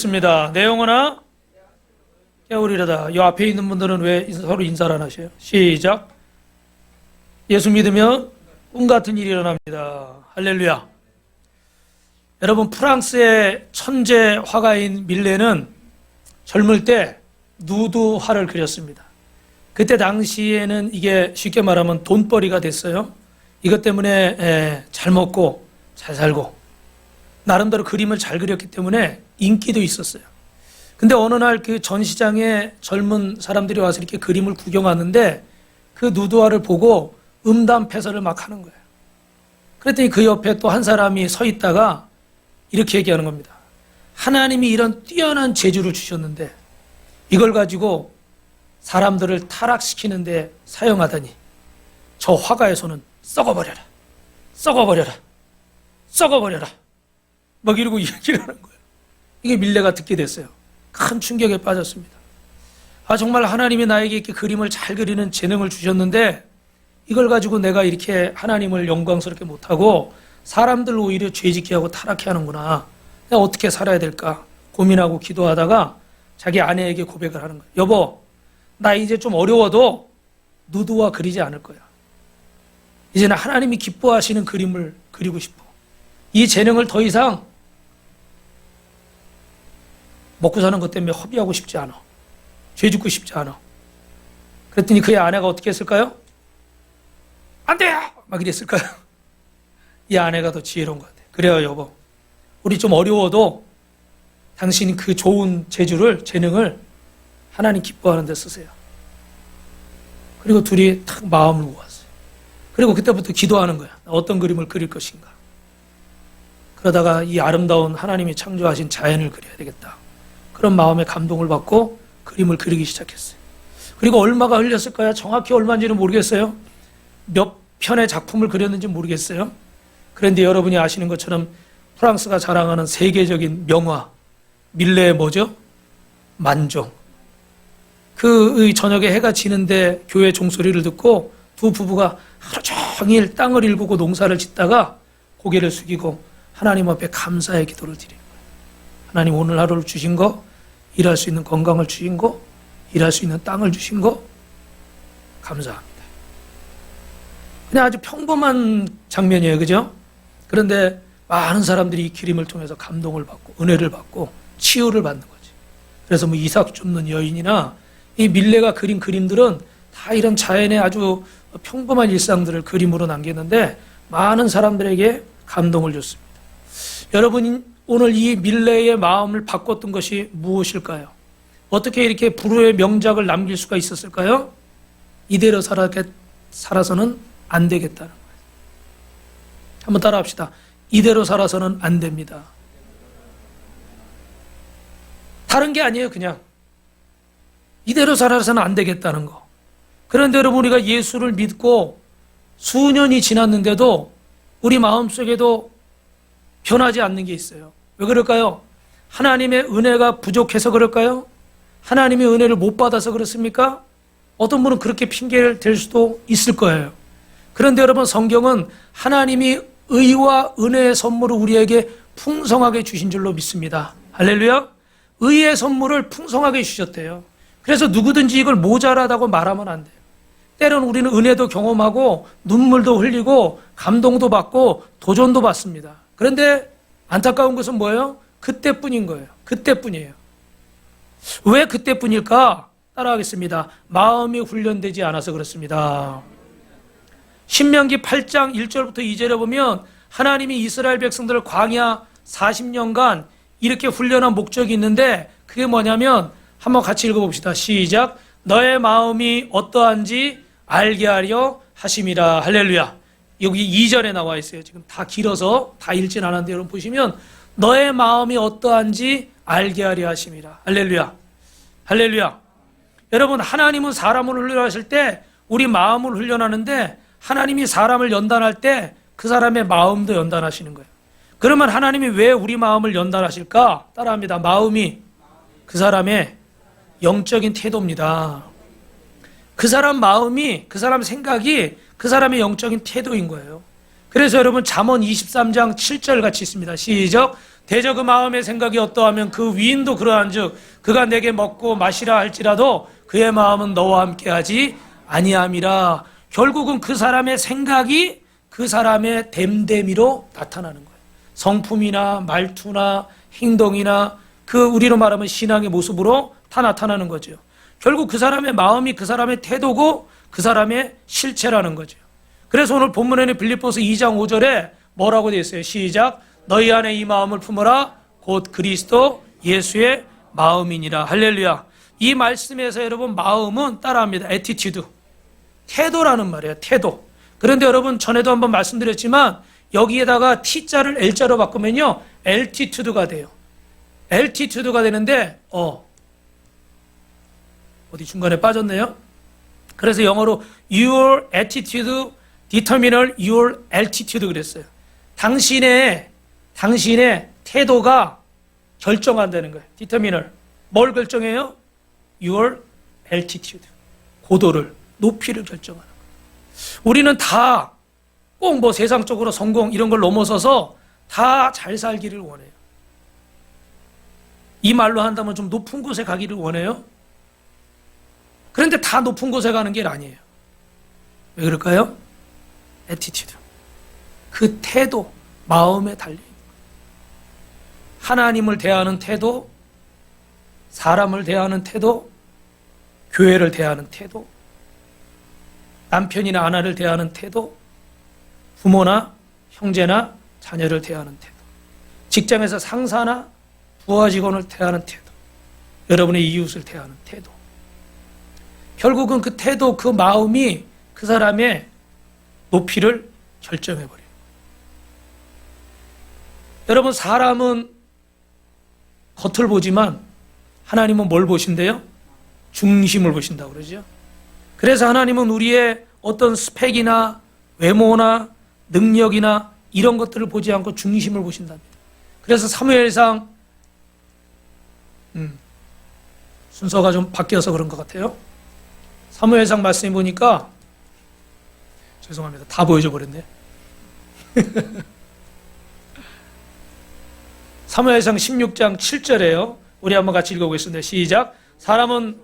읽겠습니다. 내 영혼아 깨우리라다. 이 앞에 있는 분들은 왜 서로 인사를 안 하셔요? 시작. 예수 믿으면 꿈 같은 일이 일어납니다. 할렐루야. 여러분, 프랑스의 천재 화가인 밀레는 젊을 때 누드화를 그렸습니다. 그때 당시에는 이게 쉽게 말하면 돈벌이가 됐어요. 이것 때문에 잘 먹고 잘 살고 나름대로 그림을 잘 그렸기 때문에 인기도 있었어요. 근데 어느 날 그 전시장에 젊은 사람들이 와서 이렇게 그림을 구경하는데 그 누드화를 보고 음담패설을 막 하는 거예요. 그랬더니 그 옆에 또 한 사람이 서 있다가 이렇게 얘기하는 겁니다. 하나님이 이런 뛰어난 재주를 주셨는데 이걸 가지고 사람들을 타락시키는데 사용하다니 저 화가의 손은 썩어버려라, 썩어버려라, 썩어버려라 막 이러고 얘기를 하는 거예요. 이게 밀레가 듣게 됐어요. 큰 충격에 빠졌습니다. 아, 정말 하나님이 나에게 이렇게 그림을 잘 그리는 재능을 주셨는데 이걸 가지고 내가 이렇게 하나님을 영광스럽게 못하고 사람들 오히려 죄짓게 하고 타락해 하는구나. 내가 어떻게 살아야 될까 고민하고 기도하다가 자기 아내에게 고백을 하는 거예요. 여보, 나 이제 좀 어려워도 누드화 그리지 않을 거야. 이제는 하나님이 기뻐하시는 그림을 그리고 싶어. 이 재능을 더 이상 먹고 사는 것 때문에 허비하고 싶지 않아. 죄 짓고 싶지 않아. 그랬더니 그의 아내가 어떻게 했을까요? 안 돼요! 막 이랬을까요? 이 아내가 더 지혜로운 것 같아요. 그래요, 여보. 우리 좀 어려워도 당신이 그 좋은 재능을 하나님 기뻐하는 데 쓰세요. 그리고 둘이 탁 마음을 모았어요. 그리고 그때부터 기도하는 거야. 어떤 그림을 그릴 것인가. 그러다가 이 아름다운 하나님이 창조하신 자연을 그려야 되겠다. 그런 마음의 감동을 받고 그림을 그리기 시작했어요. 그리고 얼마가 흘렸을까요? 정확히 얼마인지는 모르겠어요. 몇 편의 작품을 그렸는지 모르겠어요. 그런데 여러분이 아시는 것처럼 프랑스가 자랑하는 세계적인 명화 밀레의 뭐죠? 만종. 그 저녁에 해가 지는데 교회 종소리를 듣고 두 부부가 하루 종일 땅을 일구고 농사를 짓다가 고개를 숙이고 하나님 앞에 감사의 기도를 드리는 거예요. 하나님, 오늘 하루를 주신 거, 일할 수 있는 건강을 주신 거, 일할 수 있는 땅을 주신 거 감사합니다. 그냥 아주 평범한 장면이에요. 그죠? 그런데 많은 사람들이 이 그림을 통해서 감동을 받고 은혜를 받고 치유를 받는 거지. 그래서 뭐 이삭 줍는 여인이나 이 밀레가 그린 그림들은 다 이런 자연의 아주 평범한 일상들을 그림으로 남겼는데 많은 사람들에게 감동을 줬습니다. 여러분, 오늘 이 밀레의 마음을 바꿨던 것이 무엇일까요? 어떻게 이렇게 불후의 명작을 남길 수가 있었을까요? 이대로 살아서는 안 되겠다는 거예요. 한번 따라 합시다. 이대로 살아서는 안 됩니다. 다른 게 아니에요. 그냥 이대로 살아서는 안 되겠다는 거. 그런데 여러분, 우리가 예수를 믿고 수년이 지났는데도 우리 마음속에도 변하지 않는 게 있어요. 왜 그럴까요? 하나님의 은혜가 부족해서 그럴까요? 하나님의 은혜를 못 받아서 그렇습니까? 어떤 분은 그렇게 핑계를 댈 수도 있을 거예요. 그런데 여러분, 성경은 하나님이 의와 은혜의 선물을 우리에게 풍성하게 주신 줄로 믿습니다. 할렐루야. 의의 선물을 풍성하게 주셨대요. 그래서 누구든지 이걸 모자라다고 말하면 안 돼요. 때로는 우리는 은혜도 경험하고 눈물도 흘리고 감동도 받고 도전도 받습니다. 그런데 안타까운 것은 뭐예요? 그때뿐인 거예요. 그때뿐이에요. 왜 그때뿐일까? 따라하겠습니다. 마음이 훈련되지 않아서 그렇습니다. 신명기 8장 1절부터 2절에 보면 하나님이 이스라엘 백성들을 광야 40년간 이렇게 훈련한 목적이 있는데 그게 뭐냐면 한번 같이 읽어봅시다. 시작. 너의 마음이 어떠한지 알게 하려 하심이라. 할렐루야. 여기 2절에 나와 있어요. 지금 다 길어서 다 읽진 않았는데 여러분 보시면 너의 마음이 어떠한지 알게 하려 하심이라. 할렐루야. 할렐루야. 여러분, 하나님은 사람을 훈련하실 때 우리 마음을 훈련하는데 하나님이 사람을 연단할 때 그 사람의 마음도 연단하시는 거예요. 그러면 하나님이 왜 우리 마음을 연단하실까? 따라합니다. 마음이 그 사람의 영적인 태도입니다. 그 사람 마음이, 그 사람 생각이 그 사람의 영적인 태도인 거예요. 그래서 여러분 잠언 23장 7절 같이 있습니다. 시작. 대저 그 마음의 생각이 어떠하면 그 위인도 그러한즉 그가 내게 먹고 마시라 할지라도 그의 마음은 너와 함께하지 아니함이라. 결국은 그 사람의 생각이 그 사람의 됨됨이로 나타나는 거예요. 성품이나 말투나 행동이나 그 우리로 말하면 신앙의 모습으로 다 나타나는 거죠. 결국 그 사람의 마음이 그 사람의 태도고 그 사람의 실체라는 거죠. 그래서 오늘 본문에는 빌립보서 2장 5절에 뭐라고 되어 있어요? 시작. 너희 안에 이 마음을 품어라. 곧 그리스도 예수의 마음이니라. 할렐루야. 이 말씀에서 여러분 마음은 따라합니다. attitude. 태도라는 말이에요. 태도. 그런데 여러분 전에도 한번 말씀드렸지만 여기에다가 T자를 L자로 바꾸면요. altitude가 돼요. altitude가 되는데 어디 중간에 빠졌네요. 그래서 영어로 your attitude determine your altitude 그랬어요. 당신의 태도가 결정한다는 거예요. determine. 뭘 결정해요? your altitude. 고도를, 높이를 결정하는 거예요. 우리는 다 꼭 뭐 세상적으로 성공 이런 걸 넘어서서 다 잘 살기를 원해요. 이 말로 한다면 좀 높은 곳에 가기를 원해요. 그런데 다 높은 곳에 가는 게 아니에요. 왜 그럴까요? attitude. 그 태도, 마음에 달려 있는 거예요. 하나님을 대하는 태도, 사람을 대하는 태도, 교회를 대하는 태도, 남편이나 아내를 대하는 태도, 부모나 형제나 자녀를 대하는 태도, 직장에서 상사나 부하 직원을 대하는 태도, 여러분의 이웃을 대하는 태도. 결국은 그 태도, 그 마음이 그 사람의 높이를 결정해버려요. 여러분, 사람은 겉을 보지만 하나님은 뭘 보신대요? 중심을 보신다고 그러죠. 그래서 하나님은 우리의 어떤 스펙이나 외모나 능력이나 이런 것들을 보지 않고 중심을 보신답니다. 그래서 사무엘상 순서가 좀 바뀌어서 그런 것 같아요. 사무엘상 말씀해 보니까 죄송합니다. 다 보여줘 버렸네. 사무엘상 16장 7절에요. 우리 한번 같이 읽어보겠습니다. 시작. 사람은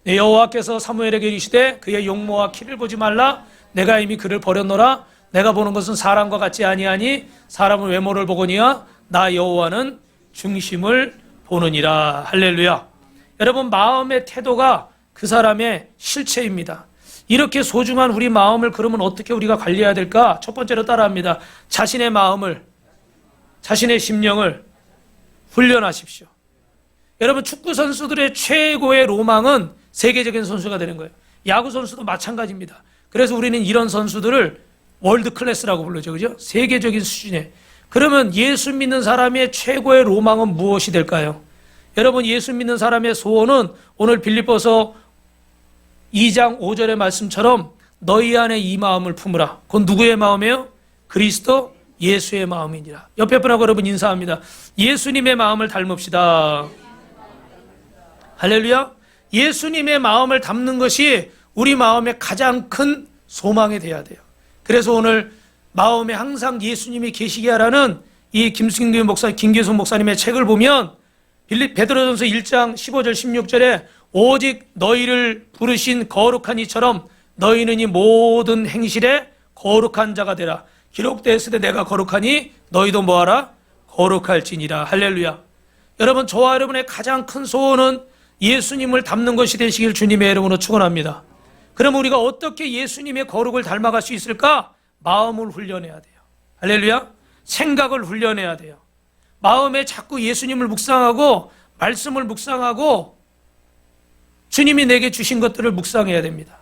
여호와께서 사무엘에게 이르시되 그의 용모와 키를 보지 말라. 내가 이미 그를 버렸노라. 내가 보는 것은 사람과 같지 아니하니 사람은 외모를 보거니와 나 여호와는 중심을 보느니라. 할렐루야. 여러분, 마음의 태도가 그 사람의 실체입니다. 이렇게 소중한 우리 마음을 그러면 어떻게 우리가 관리해야 될까? 첫 번째로 따라합니다. 자신의 마음을, 자신의 심령을 훈련하십시오. 여러분, 축구 선수들의 최고의 로망은 세계적인 선수가 되는 거예요. 야구 선수도 마찬가지입니다. 그래서 우리는 이런 선수들을 월드 클래스라고 부르죠. 그죠? 세계적인 수준에. 그러면 예수 믿는 사람의 최고의 로망은 무엇이 될까요? 여러분, 예수 믿는 사람의 소원은 오늘 빌립보서 2장 5절의 말씀처럼 너희 안에 이 마음을 품으라. 그건 누구의 마음이에요? 그리스도 예수의 마음이니라. 옆에 분하고 여러분 인사합니다. 예수님의 마음을 닮읍시다. 할렐루야. 예수님의 마음을 담는 것이 우리 마음의 가장 큰 소망이 돼야 돼요. 그래서 오늘 마음에 항상 예수님이 계시게 하라는 이 김승규 목사, 김계son 목사님의 책을 보면 베드로전서 1장 15절 16절에 오직 너희를 부르신 거룩한 이처럼 너희는 이 모든 행실에 거룩한 자가 되라. 기록되었을 때 내가 거룩하니 너희도 뭐하라? 거룩할지니라. 할렐루야. 여러분, 저와 여러분의 가장 큰 소원은 예수님을 닮는 것이 되시길 주님의 이름으로 축원합니다. 그럼 우리가 어떻게 예수님의 거룩을 닮아갈 수 있을까? 마음을 훈련해야 돼요. 할렐루야. 생각을 훈련해야 돼요. 마음에 자꾸 예수님을 묵상하고 말씀을 묵상하고 주님이 내게 주신 것들을 묵상해야 됩니다.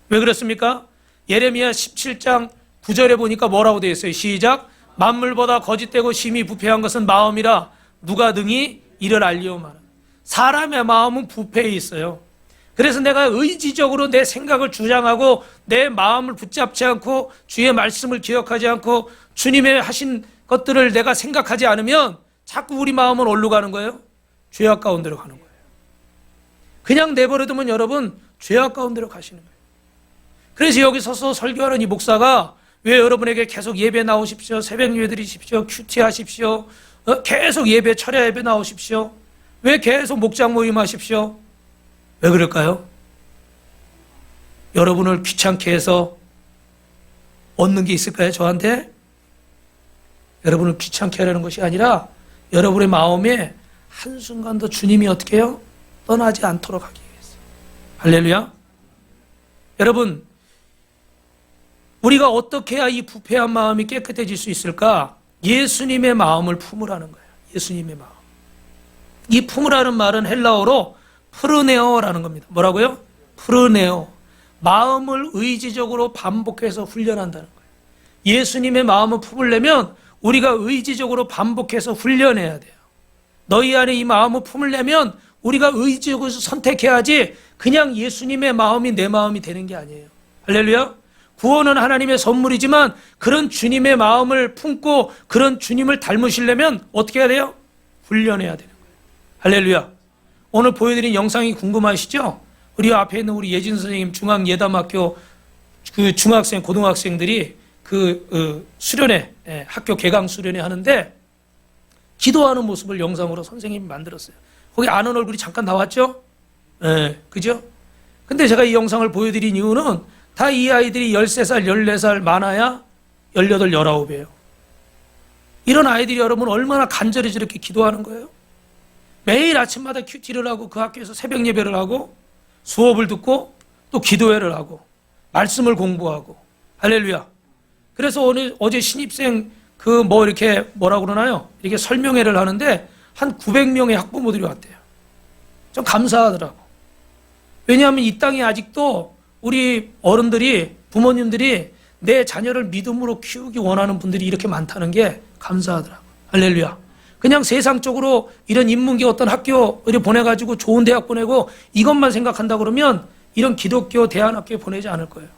왜 그렇습니까? 예레미야 17장 9절에 보니까 뭐라고 되어 있어요? 시작. 만물보다 거짓되고 심히 부패한 것은 마음이라 누가 능히 이를 알리오마라. 사람의 마음은 부패해 있어요. 그래서 내가 의지적으로 내 생각을 주장하고 내 마음을 붙잡지 않고 주의 말씀을 기억하지 않고 주님의 하신 것들을 내가 생각하지 않으면 자꾸 우리 마음은 어디로 가는 거예요? 죄악 가운데로 가는 거예요. 그냥 내버려두면 여러분 죄악 가운데로 가시는 거예요. 그래서 여기 서서 설교하는 이 목사가 왜 여러분에게 계속 예배 나오십시오, 새벽 예배 드리십시오, 큐티 하십시오, 계속 예배, 철야 예배 나오십시오? 왜 계속 목장 모임 하십시오? 왜 그럴까요? 여러분을 귀찮게 해서 얻는 게 있을까요? 저한테? 여러분을 귀찮게 하려는 것이 아니라 여러분의 마음에 한순간도 주님이 어떻게 해요? 떠나지 않도록 하기 위해서. 할렐루야. 여러분, 우리가 어떻게 해야 이 부패한 마음이 깨끗해질 수 있을까? 예수님의 마음을 품으라는 거예요. 예수님의 마음. 이 품으라는 말은 헬라어로 프르네오라는 겁니다. 뭐라고요? 프르네오. 마음을 의지적으로 반복해서 훈련한다는 거예요. 예수님의 마음을 품으려면 우리가 의지적으로 반복해서 훈련해야 돼요. 너희 안에 이 마음을 품으려면 우리가 의지적으로 선택해야지 그냥 예수님의 마음이 내 마음이 되는 게 아니에요. 할렐루야. 구원은 하나님의 선물이지만 그런 주님의 마음을 품고 그런 주님을 닮으시려면 어떻게 해야 돼요? 훈련해야 되는 거예요. 할렐루야. 오늘 보여드린 영상이 궁금하시죠? 우리 앞에 있는 우리 예진 선생님 중앙예담학교 그 중학생, 고등학생들이 수련회, 학교 개강 수련회 하는데 기도하는 모습을 영상으로 선생님이 만들었어요. 거기 아는 얼굴이 잠깐 나왔죠? 그죠? 근데 제가 이 영상을 보여드린 이유는 다 이 아이들이 13살, 14살 많아야 18, 19이에요. 이런 아이들이 여러분 얼마나 간절히 저렇게 기도하는 거예요? 매일 아침마다 큐티를 하고 그 학교에서 새벽 예배를 하고 수업을 듣고 또 기도회를 하고 말씀을 공부하고 할렐루야. 그래서 어제 신입생 이렇게 뭐라고 그러나요? 이렇게 설명회를 하는데 한 900명의 학부모들이 왔대요. 좀 감사하더라고. 왜냐하면 이 땅에 아직도 우리 어른들이, 부모님들이 내 자녀를 믿음으로 키우기 원하는 분들이 이렇게 많다는 게 감사하더라고. 할렐루야. 그냥 세상적으로 이런 인문계 어떤 학교를 보내가지고 좋은 대학 보내고 이것만 생각한다 그러면 이런 기독교 대안학교에 보내지 않을 거예요.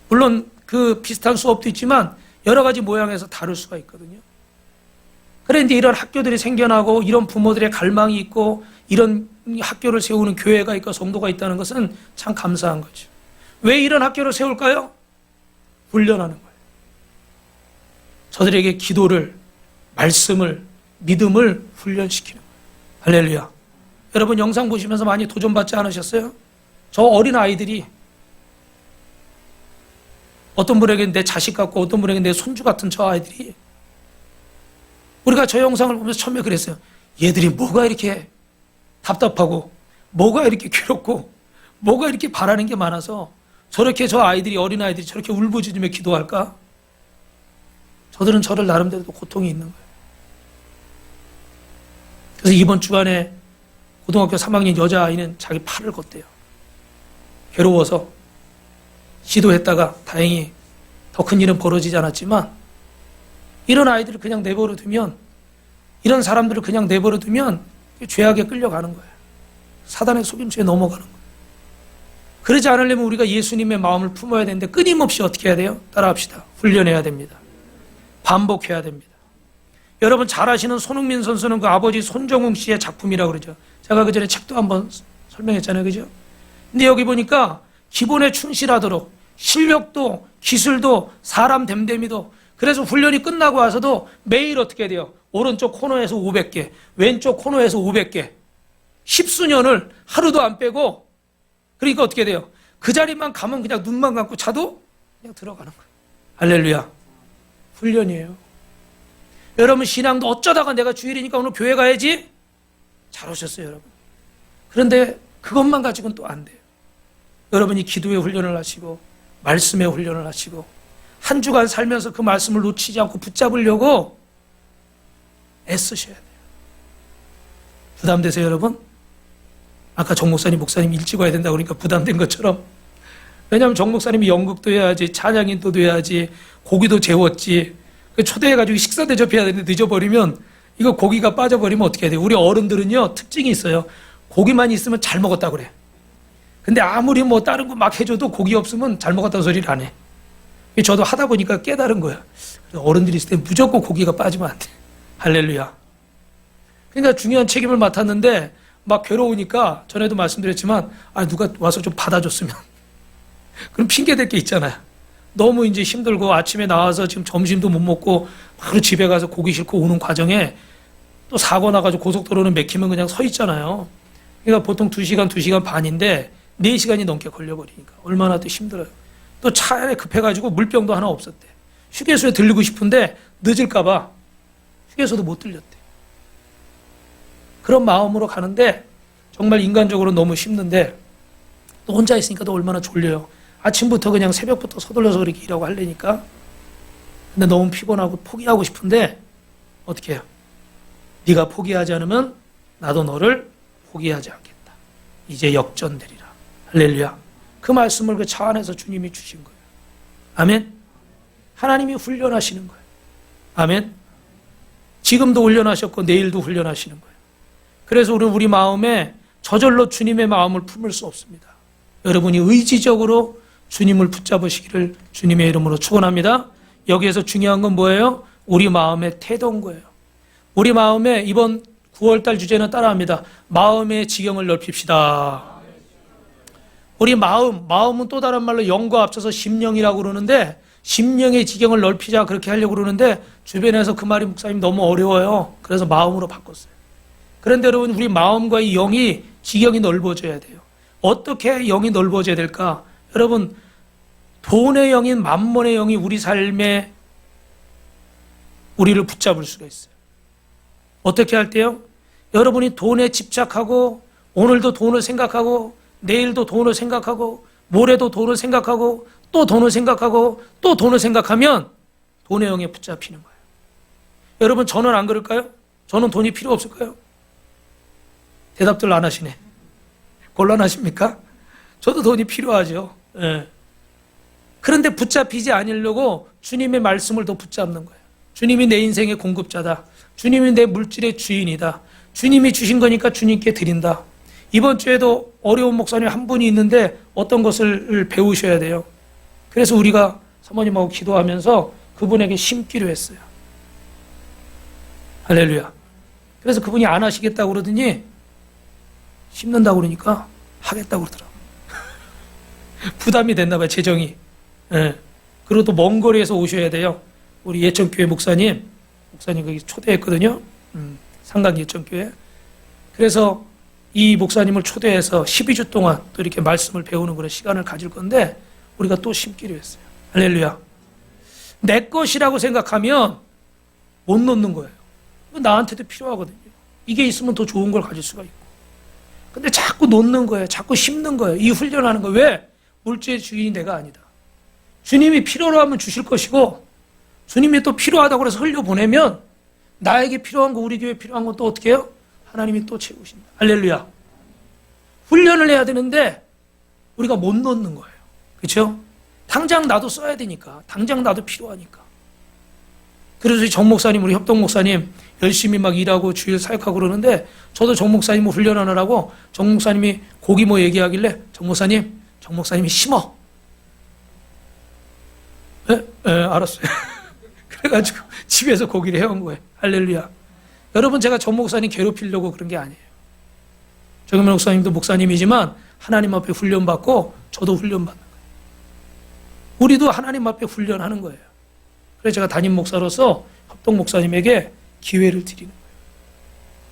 물론 그 비슷한 수업도 있지만 여러 가지 모양에서 다를 수가 있거든요. 그런데 이런 학교들이 생겨나고 이런 부모들의 갈망이 있고 이런 학교를 세우는 교회가 있고 성도가 있다는 것은 참 감사한 거죠. 왜 이런 학교를 세울까요? 훈련하는 거예요. 저들에게 기도를, 말씀을, 믿음을 훈련시키는 거예요. 할렐루야. 여러분 영상 보시면서 많이 도전받지 않으셨어요? 저 어린 아이들이 어떤 분에게는 내 자식 같고 어떤 분에게는 내 손주 같은 저 아이들이 우리가 저 영상을 보면서 처음에 그랬어요. 얘들이 뭐가 이렇게 답답하고 뭐가 이렇게 괴롭고 뭐가 이렇게 바라는 게 많아서 저렇게 저 아이들이 어린아이들이 저렇게 울부짖으며 기도할까? 저들은 저를 나름대로 고통이 있는 거예요. 그래서 이번 주간에 고등학교 3학년 여자아이는 자기 팔을 걷대요. 괴로워서 시도했다가 다행히 더 큰 일은 벌어지지 않았지만 이런 아이들을 그냥 내버려 두면 이런 사람들을 그냥 내버려 두면 죄악에 끌려가는 거예요. 사단의 속임수에 넘어가는 거예요. 그러지 않으려면 우리가 예수님의 마음을 품어야 되는데 끊임없이 어떻게 해야 돼요? 따라합시다. 훈련해야 됩니다. 반복해야 됩니다. 여러분 잘 아시는 손흥민 선수는 그 아버지 손정웅 씨의 작품이라고 그러죠. 제가 그 전에 책도 한번 설명했잖아요. 그죠? 근데 여기 보니까 기본에 충실하도록 실력도 기술도 사람 됨됨이도 그래서 훈련이 끝나고 와서도 매일 어떻게 돼요? 오른쪽 코너에서 500개, 왼쪽 코너에서 500개 10수년을 하루도 안 빼고 그러니까 어떻게 돼요? 그 자리만 가면 그냥 눈만 감고 자도 그냥 들어가는 거예요. 할렐루야. 훈련이에요. 여러분 신앙도 어쩌다가 내가 주일이니까 오늘 교회 가야지? 잘 오셨어요 여러분. 그런데 그것만 가지고는 또 안 돼요. 여러분이 기도의 훈련을 하시고 말씀의 훈련을 하시고 한 주간 살면서 그 말씀을 놓치지 않고 붙잡으려고 애쓰셔야 돼요. 부담되세요 여러분? 아까 정 목사님 일찍 와야 된다고 그러니까 부담된 것처럼 왜냐하면 정 목사님이 연극도 해야지 찬양인도 해야지 고기도 재웠지 초대해가지고 식사 대접해야 되는데 늦어버리면 이거 고기가 빠져버리면 어떻게 해야 돼요? 우리 어른들은요 특징이 있어요. 고기만 있으면 잘 먹었다 그래. 근데 아무리 뭐 다른 거 막 해줘도 고기 없으면 잘 먹었다는 소리를 안 해. 저도 하다 보니까 깨달은 거야. 어른들이 있을 때 무조건 고기가 빠지면 안 돼. 할렐루야. 그러니까 중요한 책임을 맡았는데 막 괴로우니까 전에도 말씀드렸지만 누가 와서 좀 받아줬으면 그럼 핑계 댈 게 있잖아요. 너무 이제 힘들고 아침에 나와서 지금 점심도 못 먹고 바로 집에 가서 고기 싣고 오는 과정에 또 사고 나가지고 고속도로는 막히면 그냥 서 있잖아요. 그러니까 보통 2시간, 2시간 반인데 4시간이 넘게 걸려버리니까 얼마나 또 힘들어요. 또 차에 급해가지고 물병도 하나 없었대. 휴게소에 들르고 싶은데 늦을까봐 휴게소도 못 들렸대. 그런 마음으로 가는데 정말 인간적으로 너무 힘든데 또 혼자 있으니까 또 얼마나 졸려요. 아침부터 그냥 새벽부터 서둘러서 그렇게 일하고 하려니까. 근데 너무 피곤하고 포기하고 싶은데 어떻게 해요? 네가 포기하지 않으면 나도 너를 포기하지 않겠다. 이제 역전되리라. 할렐루야. 그 말씀을 그 차 안에서 주님이 주신 거예요. 아멘. 하나님이 훈련하시는 거예요. 아멘. 지금도 훈련하셨고 내일도 훈련하시는 거예요. 그래서 우리 마음에 저절로 주님의 마음을 품을 수 없습니다. 여러분이 의지적으로 주님을 붙잡으시기를 주님의 이름으로 축원합니다. 여기에서 중요한 건 뭐예요? 우리 마음의 태도인 거예요. 우리 마음에 이번 9월달 주제는 따라합니다. 마음의 지경을 넓힙시다. 우리 마음은 또 다른 말로 영과 합쳐서 심령이라고 그러는데 심령의 지경을 넓히자 그렇게 하려고 그러는데 주변에서 그 말이 목사님 너무 어려워요. 그래서 마음으로 바꿨어요. 그런데 여러분 우리 마음과 이 영이 지경이 넓어져야 돼요. 어떻게 영이 넓어져야 될까? 여러분 돈의 영인 만몬의 영이 우리 삶에 우리를 붙잡을 수가 있어요. 어떻게 할 때요? 여러분이 돈에 집착하고 오늘도 돈을 생각하고 내일도 돈을 생각하고 모레도 돈을 생각하고 또 돈을 생각하고 또 돈을 생각하면 돈의 영에 붙잡히는 거예요. 여러분 저는 안 그럴까요? 저는 돈이 필요 없을까요? 대답들 안 하시네. 곤란하십니까? 저도 돈이 필요하죠. 예. 그런데 붙잡히지 않으려고 주님의 말씀을 더 붙잡는 거예요. 주님이 내 인생의 공급자다. 주님이 내 물질의 주인이다. 주님이 주신 거니까 주님께 드린다. 이번 주에도 어려운 목사님 한 분이 있는데 어떤 것을 배우셔야 돼요. 그래서 우리가 사모님하고 기도하면서 그분에게 심기로 했어요. 할렐루야. 그래서 그분이 안 하시겠다고 그러더니 심는다고 그러니까 하겠다고 그러더라고요. 부담이 됐나 봐요, 재정이. 예. 그리고 또 먼 거리에서 오셔야 돼요. 우리 예천교회 목사님 거기 초대했거든요. 상강 예천교회. 그래서 이 목사님을 초대해서 12주 동안 또 이렇게 말씀을 배우는 그런 시간을 가질 건데 우리가 또 심기로 했어요. 할렐루야. 내 것이라고 생각하면 못 놓는 거예요. 나한테도 필요하거든요. 이게 있으면 더 좋은 걸 가질 수가 있고. 근데 자꾸 놓는 거예요. 자꾸 심는 거예요. 이 훈련하는 거예요. 왜? 물질의 주인이 내가 아니다. 주님이 필요로 하면 주실 것이고 주님이 또 필요하다고 해서 흘려보내면 나에게 필요한 거 우리 교회에 필요한 건 또 어떻게 해요? 하나님이 또 채우신다. 할렐루야. 훈련을 해야 되는데 우리가 못 놓는 거예요. 그렇죠? 당장 나도 써야 되니까. 당장 나도 필요하니까. 그래서 정 목사님, 우리 협동 목사님 열심히 막 일하고 주일 사역하고 그러는데 저도 정 목사님을 훈련하느라고 정 목사님이 고기 뭐 얘기하길래 정 목사님이 심어. 알았어요. 그래가지고 집에서 고기를 해온 거예요. 할렐루야. 여러분 제가 정 목사님 괴롭히려고 그런 게 아니에요. 정현명 목사님도 목사님이지만 하나님 앞에 훈련받고 저도 훈련받는 거예요. 우리도 하나님 앞에 훈련하는 거예요. 그래서 제가 담임 목사로서 협동 목사님에게 기회를 드리는 거예요.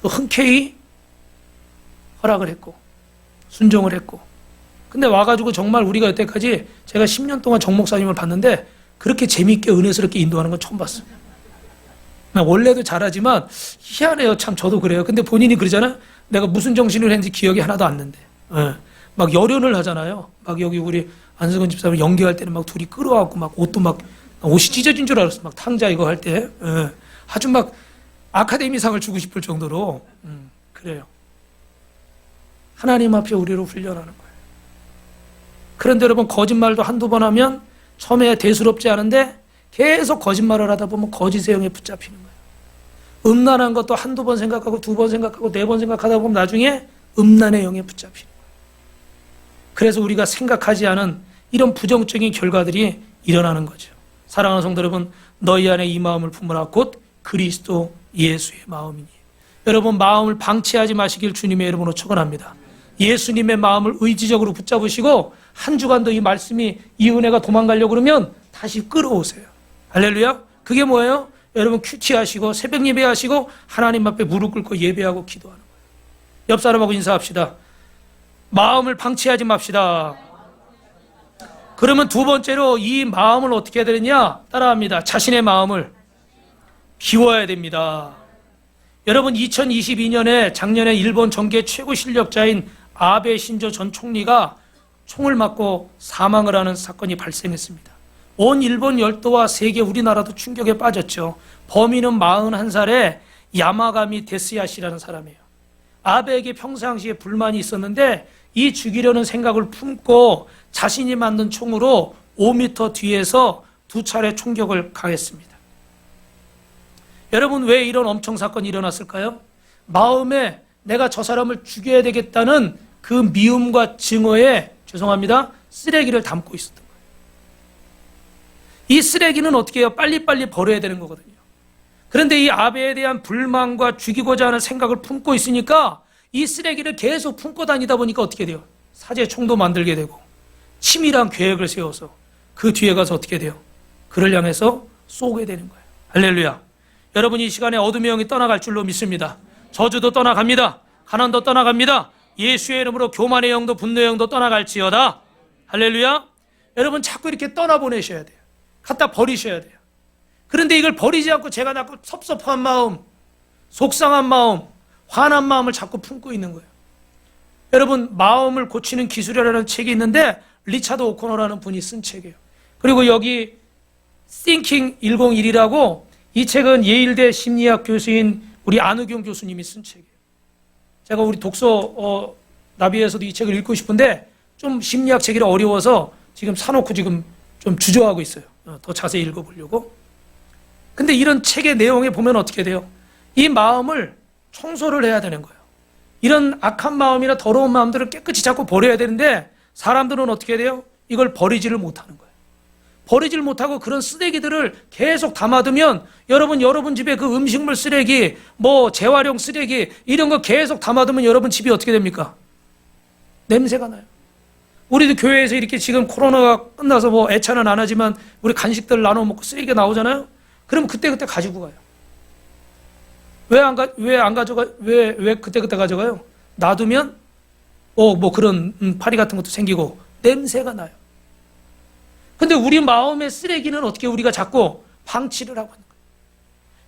또 흔쾌히 허락을 했고 순종을 했고 근데 와가지고 정말 우리가 여태까지 제가 10년 동안 정 목사님을 봤는데 그렇게 재미있게 은혜스럽게 인도하는 건 처음 봤어요. 원래도 잘하지만 희한해요. 참 저도 그래요. 근데 본인이 그러잖아요. 내가 무슨 정신을 했는지 기억이 하나도 안 난대. 막 열연을 하잖아요. 막 여기 우리 안승근 집사님 연기할 때는 막 둘이 끌어와갖고 막 옷도 막 옷이 찢어진 줄 알았어. 막 탕자 이거 할 때. 아주 막 아카데미상을 주고 싶을 정도로 그래요. 하나님 앞에 우리를 훈련하는 거예요. 그런데 여러분 거짓말도 한두 번 하면 처음에 대수롭지 않은데 계속 거짓말을 하다 보면 거짓의 영에 붙잡히는 거예요. 음란한 것도 한두 번 생각하고 두 번 생각하고 네 번 생각하다 보면 나중에 음란의 영에 붙잡히는 거예요. 그래서 우리가 생각하지 않은 이런 부정적인 결과들이 일어나는 거죠. 사랑하는 성도 여러분, 너희 안에 이 마음을 품으라 곧 그리스도 예수의 마음이니. 여러분 마음을 방치하지 마시길 주님의 이름으로 축원합니다. 예수님의 마음을 의지적으로 붙잡으시고 한 주간도 이 말씀이 이 은혜가 도망가려고 그러면 다시 끌어오세요. 할렐루야. 그게 뭐예요? 여러분 큐티하시고 새벽 예배하시고 하나님 앞에 무릎 꿇고 예배하고 기도하는 거예요. 옆 사람하고 인사합시다. 마음을 방치하지 맙시다. 그러면 두 번째로 이 마음을 어떻게 해야 되느냐? 따라합니다. 자신의 마음을 비워야 됩니다. 여러분 2022년에 작년에 일본 정계 최고 실력자인 아베 신조 전 총리가 총을 맞고 사망을 하는 사건이 발생했습니다. 온 일본 열도와 세계 우리나라도 충격에 빠졌죠. 범인은 41살의 야마가미 데스야시라는 사람이에요. 아베에게 평상시에 불만이 있었는데 이 죽이려는 생각을 품고 자신이 만든 총으로 5m 뒤에서 2차례 총격을 가했습니다. 여러분 왜 이런 엄청 사건이 일어났을까요? 마음에 내가 저 사람을 죽여야 되겠다는 그 미움과 증오에 쓰레기를 담고 있었던 거예요. 이 쓰레기는 어떻게 해요? 빨리빨리 버려야 되는 거거든요. 그런데 이 아베에 대한 불만과 죽이고자 하는 생각을 품고 있으니까 이 쓰레기를 계속 품고 다니다 보니까 어떻게 돼요? 사제 총도 만들게 되고 치밀한 계획을 세워서 그 뒤에 가서 어떻게 돼요? 그를 향해서 쏘게 되는 거예요. 할렐루야. 여러분 이 시간에 어둠의 영이 떠나갈 줄로 믿습니다. 저주도 떠나갑니다. 가난도 떠나갑니다. 예수의 이름으로 교만의 영도 분노의 영도 떠나갈지어다. 할렐루야. 여러분 자꾸 이렇게 떠나보내셔야 돼요. 갖다 버리셔야 돼요. 그런데 이걸 버리지 않고 제가 자꾸 섭섭한 마음, 속상한 마음, 화난 마음을 자꾸 품고 있는 거예요. 여러분 마음을 고치는 기술이라는 책이 있는데 리차드 오코너라는 분이 쓴 책이에요. 그리고 여기 Thinking 101이라고 이 책은 예일대 심리학 교수인 우리 안우경 교수님이 쓴 책이에요. 제가 우리 독서 나비에서도 이 책을 읽고 싶은데 좀 심리학 책이라 어려워서 지금 사놓고 지금 좀 주저하고 있어요. 더 자세히 읽어보려고. 근데 이런 책의 내용에 보면 어떻게 돼요? 이 마음을 청소를 해야 되는 거예요. 이런 악한 마음이나 더러운 마음들을 깨끗이 자꾸 버려야 되는데 사람들은 어떻게 돼요? 이걸 버리지를 못하는 거예요. 버리질 못하고 그런 쓰레기들을 계속 담아두면 여러분 집에 그 음식물 쓰레기, 뭐 재활용 쓰레기 이런 거 계속 담아두면 여러분 집이 어떻게 됩니까? 냄새가 나요. 우리도 교회에서 이렇게 지금 코로나가 끝나서 뭐 애차는 안 하지만 우리 간식들 나눠 먹고 쓰레기가 나오잖아요. 그럼 그때 가지고 가요. 왜 안 가져가? 왜 그때 가져가요? 놔두면 뭐 그런 파리 같은 것도 생기고 냄새가 나요. 근데 우리 마음의 쓰레기는 어떻게 우리가 자꾸 방치를 하고 있는 거예요.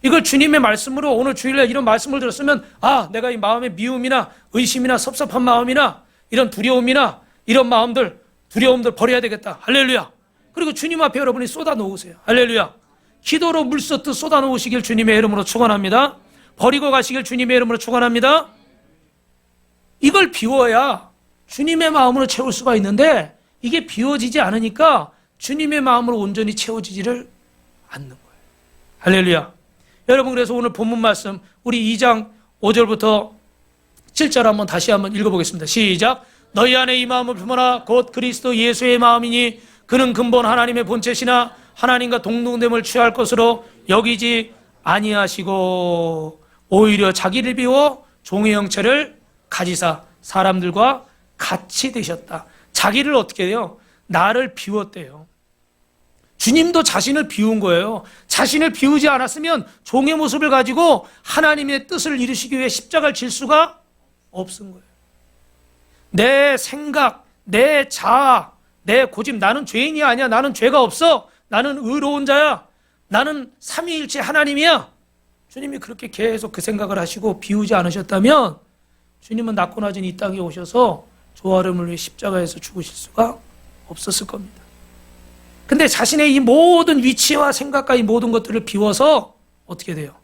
이걸 주님의 말씀으로 오늘 주일날 이런 말씀을 들었으면 내가 이 마음의 미움이나 의심이나 섭섭한 마음이나 이런 두려움이나 이런 마음들, 두려움들 버려야 되겠다. 할렐루야. 그리고 주님 앞에 여러분이 쏟아 놓으세요. 할렐루야. 기도로 물 쏟듯 쏟아 놓으시길 주님의 이름으로 축원합니다. 버리고 가시길 주님의 이름으로 축원합니다. 이걸 비워야 주님의 마음으로 채울 수가 있는데 이게 비워지지 않으니까 주님의 마음으로 온전히 채워지지를 않는 거예요. 할렐루야. 여러분 그래서 오늘 본문 말씀 우리 2장 5절부터 7절 한번 다시 한번 읽어보겠습니다. 시작. 너희 안에 이 마음을 품어라. 곧 그리스도 예수의 마음이니 그는 근본 하나님의 본체시나 하나님과 동등됨을 취할 것으로 여기지 아니하시고 오히려 자기를 비워 종의 형체를 가지사 사람들과 같이 되셨다. 자기를 어떻게 해요? 나를 비웠대요. 주님도 자신을 비운 거예요. 자신을 비우지 않았으면 종의 모습을 가지고 하나님의 뜻을 이루시기 위해 십자가를 질 수가 없은 거예요. 내 생각, 내 자아, 내 고집, 나는 죄인이 아니야. 나는 죄가 없어. 나는 의로운 자야. 나는 삼위일체 하나님이야. 주님이 그렇게 계속 그 생각을 하시고 비우지 않으셨다면 주님은 낮고 낮은 이 땅에 오셔서 조아름을 위해 십자가에서 죽으실 수가 없었을 겁니다. 근데 자신의 이 모든 위치와 생각과 이 모든 것들을 비워서 어떻게 돼요?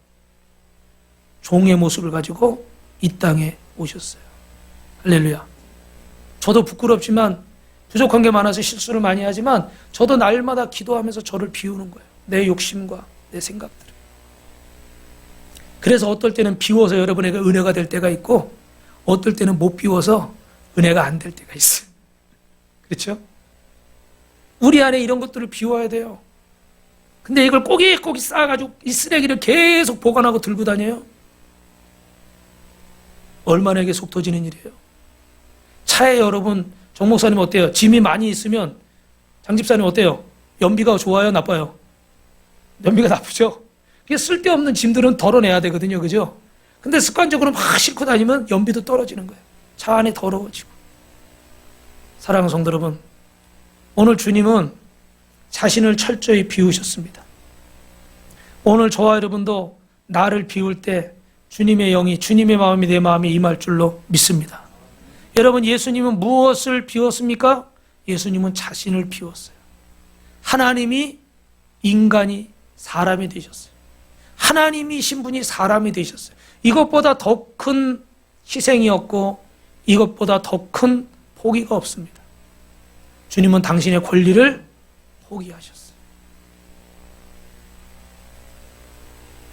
종의 모습을 가지고 이 땅에 오셨어요. 할렐루야. 저도 부끄럽지만 부족한 게 많아서 실수를 많이 하지만 저도 날마다 기도하면서 저를 비우는 거예요. 내 욕심과 내 생각들을. 그래서 어떨 때는 비워서 여러분에게 은혜가 될 때가 있고 어떨 때는 못 비워서 은혜가 안 될 때가 있어요. 그렇죠? 우리 안에 이런 것들을 비워야 돼요. 근데 이걸 꼬깃꼬깃 쌓아가지고 이 쓰레기를 계속 보관하고 들고 다녀요. 얼마나 이게 속 터지는 일이에요. 차에 여러분 정 목사님 어때요? 짐이 많이 있으면 장 집사님 어때요? 연비가 좋아요? 나빠요? 연비가 나쁘죠? 이게 쓸데없는 짐들은 덜어내야 되거든요. 그죠? 근데 습관적으로 막 싣고 다니면 연비도 떨어지는 거예요. 차 안에 더러워지고. 사랑하는 성도 여러분, 오늘 주님은 자신을 철저히 비우셨습니다. 오늘 저와 여러분도 나를 비울 때 주님의 영이, 주님의 마음이 내 마음에 임할 줄로 믿습니다. 여러분, 예수님은 무엇을 비웠습니까? 예수님은 자신을 비웠어요. 하나님이 인간이 사람이 되셨어요. 하나님이신 분이 사람이 되셨어요. 이것보다 더 큰 희생이었고 이것보다 더 큰 포기가 없습니다. 주님은 당신의 권리를 포기하셨어요.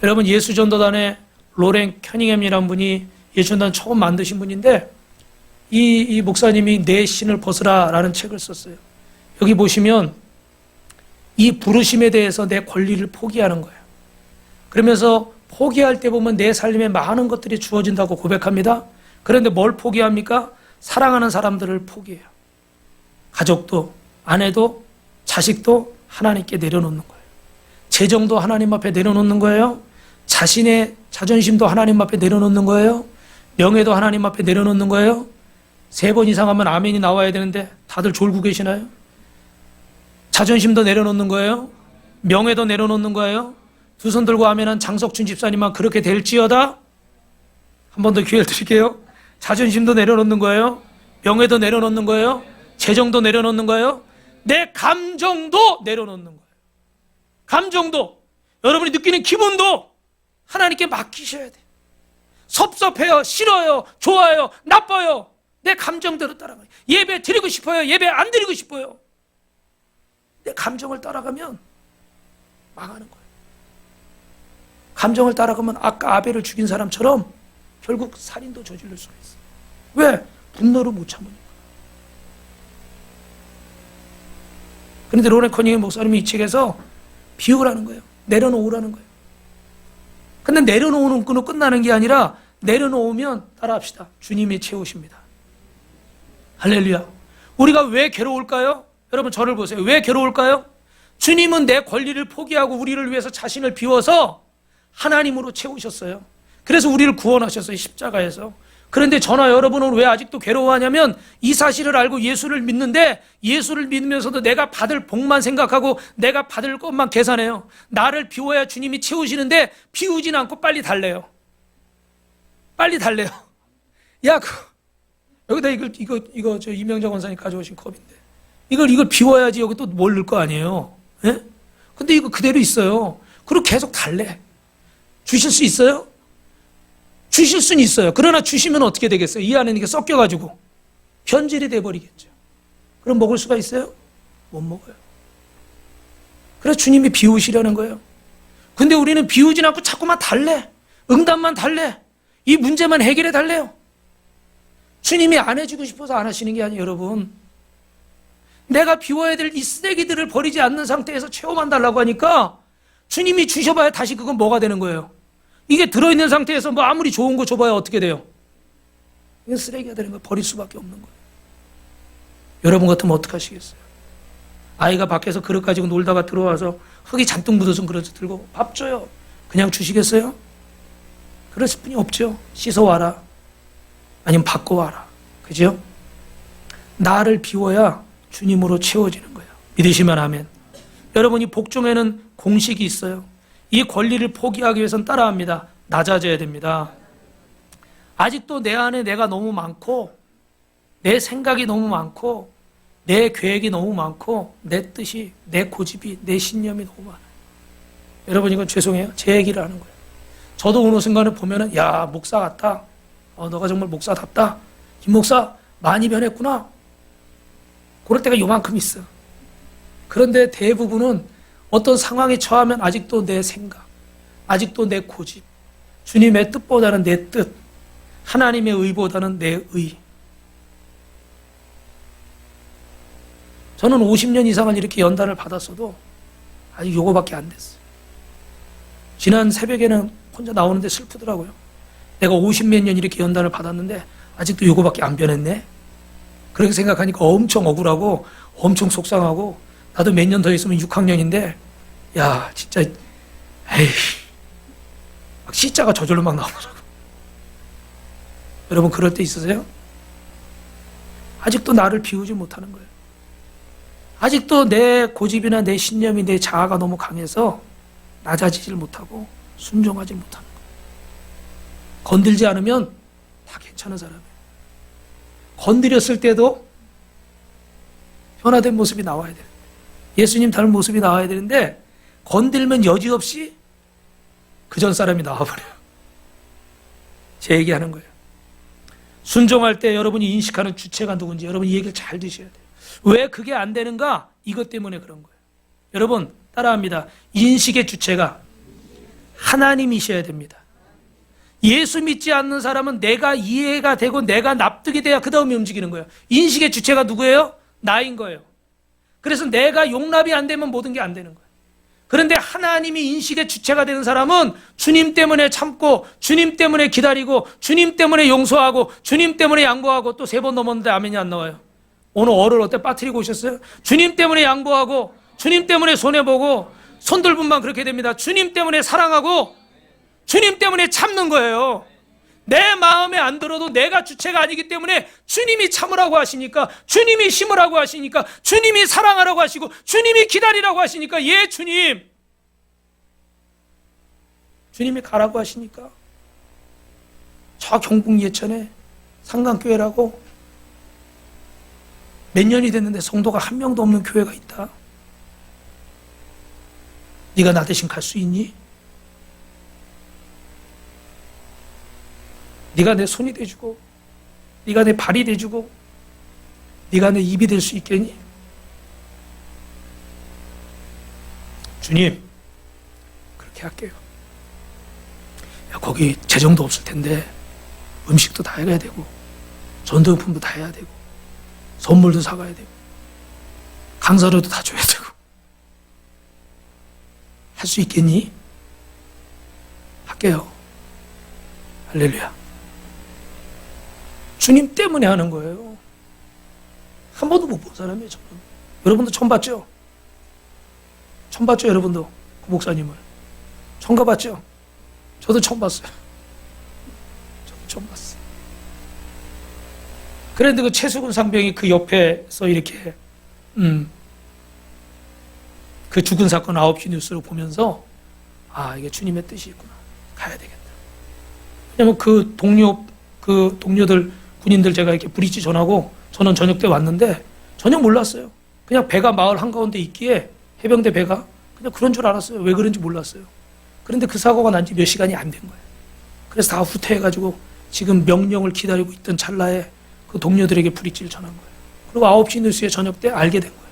여러분, 예수전도단의 로렌 커닝햄이라는 분이 예수전도단 처음 만드신 분인데 이 목사님이 내 신을 벗으라 라는 책을 썼어요. 여기 보시면 이 부르심에 대해서 내 권리를 포기하는 거예요. 그러면서 포기할 때 보면 내 삶에 많은 것들이 주어진다고 고백합니다. 그런데 뭘 포기합니까? 사랑하는 사람들을 포기해요. 가족도, 아내도, 자식도 하나님께 내려놓는 거예요. 재정도 하나님 앞에 내려놓는 거예요. 자신의 자존심도 하나님 앞에 내려놓는 거예요. 명예도 하나님 앞에 내려놓는 거예요. 3번 이상 하면 아멘이 나와야 되는데 다들 졸고 계시나요? 자존심도 내려놓는 거예요. 명예도 내려놓는 거예요. 두 손 들고 아멘한 장석춘 집사님만 그렇게 될지어다. 한 번 더 기회를 드릴게요. 자존심도 내려놓는 거예요. 명예도 내려놓는 거예요. 재정도 내려놓는 거예요. 내 감정도 내려놓는 거예요. 감정도, 여러분이 느끼는 기분도 하나님께 맡기셔야 돼요. 섭섭해요, 싫어요, 좋아요, 나빠요. 내 감정대로 따라가요. 예배 드리고 싶어요, 예배 안 드리고 싶어요. 내 감정을 따라가면 망하는 거예요. 감정을 따라가면 아까 아벨을 죽인 사람처럼 결국 살인도 저지를 수가 있어요. 왜? 분노를 못 참으니까. 그런데 로렌 커닝햄 목사님이 이 책에서 비우라는 거예요. 내려놓으라는 거예요. 근데 내려놓는 거로 끝나는 게 아니라 내려놓으면 따라합시다. 주님이 채우십니다. 할렐루야. 우리가 왜 괴로울까요? 여러분 저를 보세요. 왜 괴로울까요? 주님은 내 권리를 포기하고 우리를 위해서 자신을 비워서 하나님으로 채우셨어요. 그래서 우리를 구원하셨어요. 십자가에서. 그런데 저나 여러분은 왜 아직도 괴로워하냐면 이 사실을 알고 예수를 믿는데 예수를 믿으면서도 내가 받을 복만 생각하고 내가 받을 것만 계산해요. 나를 비워야 주님이 채우시는데 비우진 않고 빨리 달래요. 빨리 달래요. 야, 여기다 이거 저 이명정 원사님 가져오신 컵인데 이걸 비워야지 여기 또 뭘 넣을 거 아니에요. 예? 근데 이거 그대로 있어요. 그리고 계속 달래. 주실 수 있어요? 주실 수는 있어요. 그러나 주시면 어떻게 되겠어요? 이 안에 이게 섞여가지고 변질이 돼버리겠죠. 그럼 먹을 수가 있어요? 못 먹어요. 그래서 주님이 비우시려는 거예요. 근데 우리는 비우진 않고 자꾸만 달래. 응답만 달래. 이 문제만 해결해 달래요. 주님이 안 해주고 싶어서 안 하시는 게 아니에요, 여러분. 내가 비워야 될 이 쓰레기들을 버리지 않는 상태에서 체험만 달라고 하니까 주님이 주셔봐야 다시 그건 뭐가 되는 거예요? 이게 들어있는 상태에서 뭐 아무리 좋은 거 줘봐야 어떻게 돼요? 이건 쓰레기가 되는 거예요. 버릴 수밖에 없는 거예요. 여러분 같으면 어떡하시겠어요? 아이가 밖에서 그릇 가지고 놀다가 들어와서 흙이 잔뜩 묻어서 그릇을 들고 밥 줘요. 그냥 주시겠어요? 그랬을 뿐이 없죠. 씻어와라. 아니면 바꿔와라. 그죠? 나를 비워야 주님으로 채워지는 거예요. 믿으시면 아멘. 여러분이 복종에는 공식이 있어요. 이 권리를 포기하기 위해서는 따라합니다. 낮아져야 됩니다. 아직도 내 안에 내가 너무 많고 내 생각이 너무 많고 내 계획이 너무 많고 내 뜻이, 내 고집이, 내 신념이 너무 많아요. 여러분 이건 죄송해요. 제 얘기를 하는 거예요. 저도 어느 순간에 보면은 야 목사 같다. 너가 정말 목사답다. 김 목사 많이 변했구나. 그럴 때가 요만큼 있어. 그런데 대부분은 어떤 상황에 처하면 아직도 내 생각, 아직도 내 고집, 주님의 뜻보다는 내 뜻, 하나님의 의보다는 내 의. 저는 50년 이상을 이렇게 연단을 받았어도 아직 요거밖에 안 됐어요. 지난 새벽에는 혼자 나오는데 슬프더라고요. 내가 50몇 년 이렇게 연단을 받았는데 아직도 요거밖에 안 변했네. 그렇게 생각하니까 엄청 억울하고 엄청 속상하고 나도 몇 년 더 있으면 6학년인데 야 진짜 에이 막 C자가 저절로 막 나오더라고요. 여러분 그럴 때 있으세요? 아직도 나를 비우지 못하는 거예요. 아직도 내 고집이나 내 신념이, 내 자아가 너무 강해서 낮아지질 못하고 순종하지 못하는 거예요. 건들지 않으면 다 괜찮은 사람이에요. 건드렸을 때도 변화된 모습이 나와야 돼요. 예수님 닮은 모습이 나와야 되는데 건들면 여지없이 그전 사람이 나와버려요. 제 얘기하는 거예요. 순종할 때 여러분이 인식하는 주체가 누군지 여러분 이 얘기를 잘 드셔야 돼요. 왜 그게 안 되는가? 이것 때문에 그런 거예요. 여러분 따라합니다. 인식의 주체가 하나님이셔야 됩니다. 예수 믿지 않는 사람은 내가 이해가 되고 내가 납득이 돼야 그 다음에 움직이는 거예요. 인식의 주체가 누구예요? 나인 거예요. 그래서 내가 용납이 안 되면 모든 게 안 되는 거예요. 그런데 하나님이 인식의 주체가 되는 사람은 주님 때문에 참고, 주님 때문에 기다리고, 주님 때문에 용서하고, 주님 때문에 양보하고. 또 3번 넘었는데 아멘이 안 나와요. 오늘 어를 어때 빠뜨리고 오셨어요? 주님 때문에 양보하고, 주님 때문에 손해보고, 손들분만 그렇게 됩니다. 주님 때문에 사랑하고, 주님 때문에 참는 거예요. 내 마음에 안 들어도 내가 주체가 아니기 때문에 주님이 참으라고 하시니까, 주님이 심으라고 하시니까, 주님이 사랑하라고 하시고, 주님이 기다리라고 하시니까, 예 주님, 주님이 가라고 하시니까. 저 경북 예천에 상강교회라고 몇 년이 됐는데 성도가 한 명도 없는 교회가 있다. 네가 나 대신 갈 수 있니? 네가 내 손이 돼주고, 네가 내 발이 돼주고, 네가 내 입이 될 수 있겠니? 주님, 그렇게 할게요. 야, 거기 재정도 없을 텐데 음식도 다 해야 되고, 전도용품도 다 해야 되고, 선물도 사가야 되고, 강사료도 다 줘야 되고, 할 수 있겠니? 할게요. 할렐루야. 주님 때문에 하는 거예요. 한 번도 못 본 사람이에요, 저는. 여러분도 처음 봤죠? 처음 봤죠, 여러분도? 그 목사님을. 처음 가봤죠? 저도 처음 봤어요. 저도 처음 봤어요. 그런데 그 최수근 상병이 그 옆에서 이렇게, 그 죽은 사건 9시 뉴스를 보면서, 아, 이게 주님의 뜻이 있구나. 가야 되겠다. 왜냐면 그 동료들, 군인들 제가 이렇게 브릿지 전하고 저는 저녁 때 왔는데 전혀 몰랐어요. 그냥 배가 마을 한가운데 있기에 해병대 배가 그냥 그런 줄 알았어요. 왜 그런지 몰랐어요. 그런데 그 사고가 난 지 몇 시간이 안 된 거예요. 그래서 다 후퇴해가지고 지금 명령을 기다리고 있던 찰나에 그 동료들에게 브릿지를 전한 거예요. 그리고 9시 뉴스에 저녁 때 알게 된 거예요.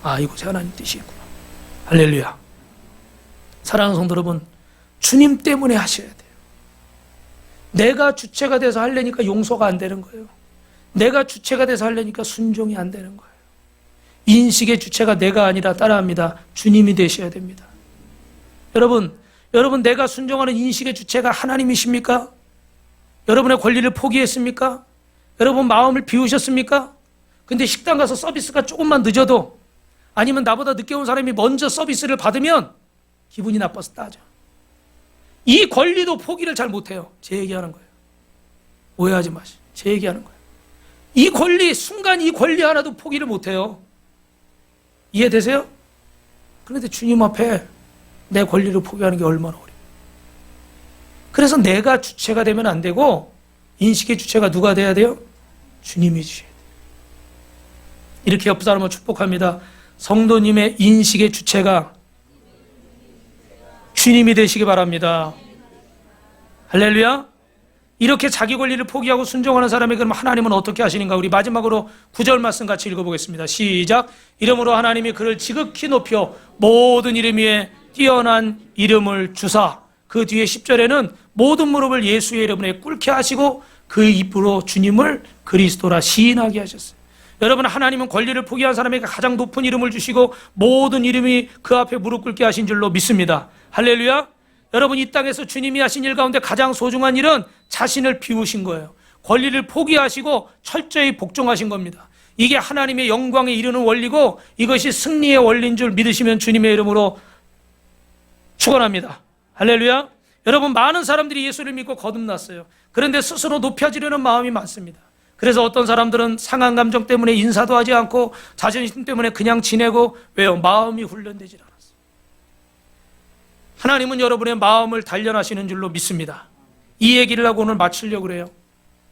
아, 이곳에 하나님 뜻이 있구나. 할렐루야. 사랑하는 성도 여러분, 주님 때문에 하셔야 돼요. 내가 주체가 돼서 하려니까 용서가 안 되는 거예요. 내가 주체가 돼서 하려니까 순종이 안 되는 거예요. 인식의 주체가 내가 아니라 따라합니다. 주님이 되셔야 됩니다. 여러분 내가 순종하는 인식의 주체가 하나님이십니까? 여러분의 권리를 포기했습니까? 여러분 마음을 비우셨습니까? 근데 식당 가서 서비스가 조금만 늦어도, 아니면 나보다 늦게 온 사람이 먼저 서비스를 받으면 기분이 나빠서 따져. 이 권리도 포기를 잘 못해요. 제 얘기하는 거예요. 오해하지 마시고 제 얘기하는 거예요. 이 권리, 순간 이 권리 하나도 포기를 못해요. 이해되세요? 그런데 주님 앞에 내 권리를 포기하는 게 얼마나 어려워요. 그래서 내가 주체가 되면 안 되고 인식의 주체가 누가 돼야 돼요? 주님이 주셔야 돼요. 이렇게 옆 사람을 축복합니다. 성도님의 인식의 주체가 주님이 되시기 바랍니다. 할렐루야. 이렇게 자기 권리를 포기하고 순종하는 사람에게 그럼 하나님은 어떻게 하시는가? 우리 마지막으로 9절 말씀 같이 읽어보겠습니다. 시작. 이름으로 하나님이 그를 지극히 높여 모든 이름 위에 뛰어난 이름을 주사. 그 뒤에 10절에는 모든 무릎을 예수의 이름에 꿇게 하시고 그 입으로 주님을 그리스도라 시인하게 하셨어요. 여러분, 하나님은 권리를 포기한 사람에게 가장 높은 이름을 주시고 모든 이름이 그 앞에 무릎 꿇게 하신 줄로 믿습니다. 할렐루야. 여러분, 이 땅에서 주님이 하신 일 가운데 가장 소중한 일은 자신을 비우신 거예요. 권리를 포기하시고 철저히 복종하신 겁니다. 이게 하나님의 영광에 이르는 원리고 이것이 승리의 원리인 줄 믿으시면 주님의 이름으로 축원합니다. 할렐루야. 여러분, 많은 사람들이 예수를 믿고 거듭났어요. 그런데 스스로 높여지려는 마음이 많습니다. 그래서 어떤 사람들은 상한 감정 때문에 인사도 하지 않고 자존심 때문에 그냥 지내고, 왜요? 마음이 훈련되질 않았어요. 하나님은 여러분의 마음을 단련하시는 줄로 믿습니다. 이 얘기를 하고 오늘 마치려고 그래요.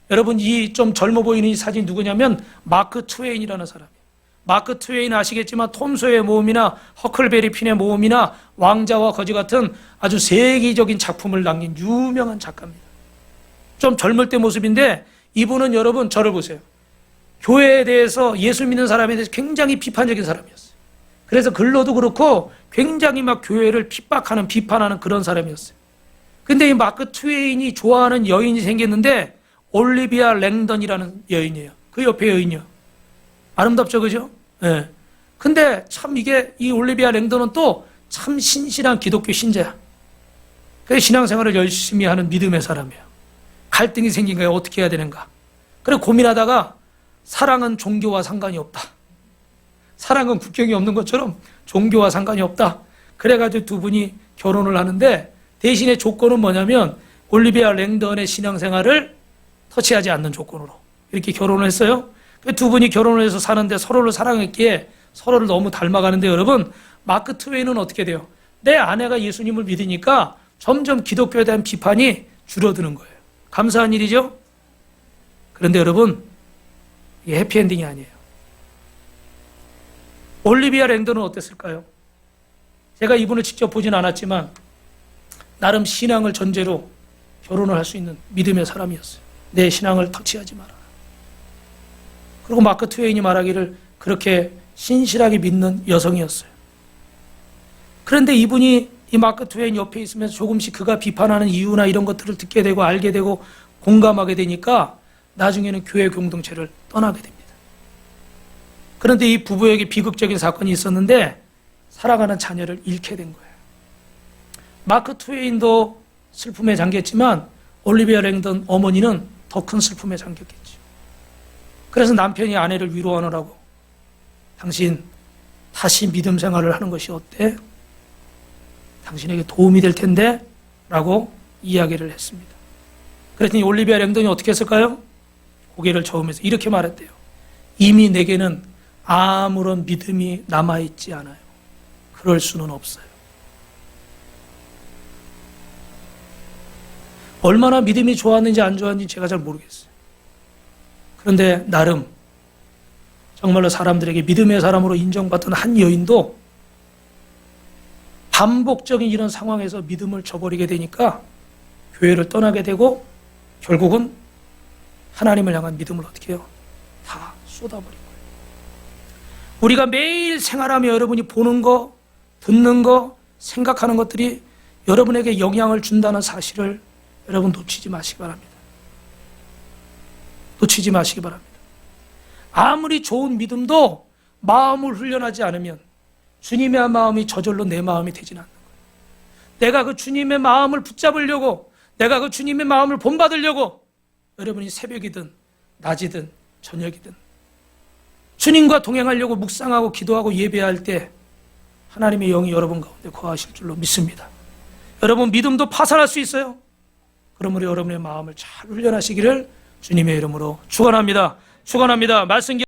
여러분, 이 좀 젊어 보이는 이 사진 누구냐면 마크 트웨인이라는 사람이에요. 마크 트웨인 아시겠지만 톰 소의 모험이나 허클베리 핀의 모험이나 왕자와 거지 같은 아주 세계적인 작품을 남긴 유명한 작가입니다. 좀 젊을 때 모습인데 이분은 여러분 저를 보세요. 교회에 대해서, 예수 믿는 사람에 대해서 굉장히 비판적인 사람이었어요. 그래서 글로도 그렇고 굉장히 막 교회를 핍박하는, 비판하는 그런 사람이었어요. 근데 이 마크 트웨인이 좋아하는 여인이 생겼는데 올리비아 랭던이라는 여인이에요. 그 옆에 여인이요. 아름답죠, 그죠? 예. 근데 참 이게 이 올리비아 랭던은 또 참 신실한 기독교 신자야. 그래서 신앙생활을 열심히 하는 믿음의 사람이에요. 갈등이 생긴 거예요. 어떻게 해야 되는가. 그래 고민하다가 사랑은 종교와 상관이 없다. 사랑은 국경이 없는 것처럼 종교와 상관이 없다. 그래가지고 두 분이 결혼을 하는데 대신에 조건은 뭐냐면 올리비아 랭던의 신앙생활을 터치하지 않는 조건으로 이렇게 결혼을 했어요. 두 분이 결혼을 해서 사는데 서로를 사랑했기에 서로를 너무 닮아가는데 여러분, 마크 트웨인은 어떻게 돼요? 내 아내가 예수님을 믿으니까 점점 기독교에 대한 비판이 줄어드는 거예요. 감사한 일이죠? 그런데 여러분, 이게 해피엔딩이 아니에요. 올리비아 랭던은 어땠을까요? 제가 이분을 직접 보진 않았지만 나름 신앙을 전제로 결혼을 할 수 있는 믿음의 사람이었어요. 내 신앙을 터치하지 마라. 그리고 마크 트웨인이 말하기를 그렇게 신실하게 믿는 여성이었어요. 그런데 이분이 이 마크 트웨인 옆에 있으면서 조금씩 그가 비판하는 이유나 이런 것들을 듣게 되고 알게 되고 공감하게 되니까 나중에는 교회 공동체를 떠나게 됩니다. 그런데 이 부부에게 비극적인 사건이 있었는데 사랑하는 자녀를 잃게 된 거예요. 마크 트웨인도 슬픔에 잠겼지만 올리비아 랭던 어머니는 더 큰 슬픔에 잠겼겠죠. 그래서 남편이 아내를 위로하느라고 당신 다시 믿음 생활을 하는 것이 어때? 당신에게 도움이 될 텐데? 라고 이야기를 했습니다. 그랬더니 올리비아 랭던이 어떻게 했을까요? 고개를 저으면서 이렇게 말했대요. 이미 내게는 아무런 믿음이 남아있지 않아요. 그럴 수는 없어요. 얼마나 믿음이 좋았는지 안 좋았는지 제가 잘 모르겠어요. 그런데 나름 정말로 사람들에게 믿음의 사람으로 인정받던 한 여인도 반복적인 이런 상황에서 믿음을 저버리게 되니까 교회를 떠나게 되고 결국은 하나님을 향한 믿음을 어떻게 해요? 다 쏟아버린 거예요. 우리가 매일 생활하며 여러분이 보는 거, 듣는 거, 생각하는 것들이 여러분에게 영향을 준다는 사실을 여러분 놓치지 마시기 바랍니다. 놓치지 마시기 바랍니다. 아무리 좋은 믿음도 마음을 훈련하지 않으면 주님의 마음이 저절로 내 마음이 되진 않는 거예요. 내가 그 주님의 마음을 붙잡으려고, 내가 그 주님의 마음을 본받으려고 여러분이 새벽이든 낮이든 저녁이든 주님과 동행하려고 묵상하고 기도하고 예배할 때 하나님의 영이 여러분 가운데 거하실 줄로 믿습니다. 여러분 믿음도 파산할 수 있어요. 그러므로 여러분의 마음을 잘 훈련하시기를 주님의 이름으로 축원합니다. 축원합니다. 말씀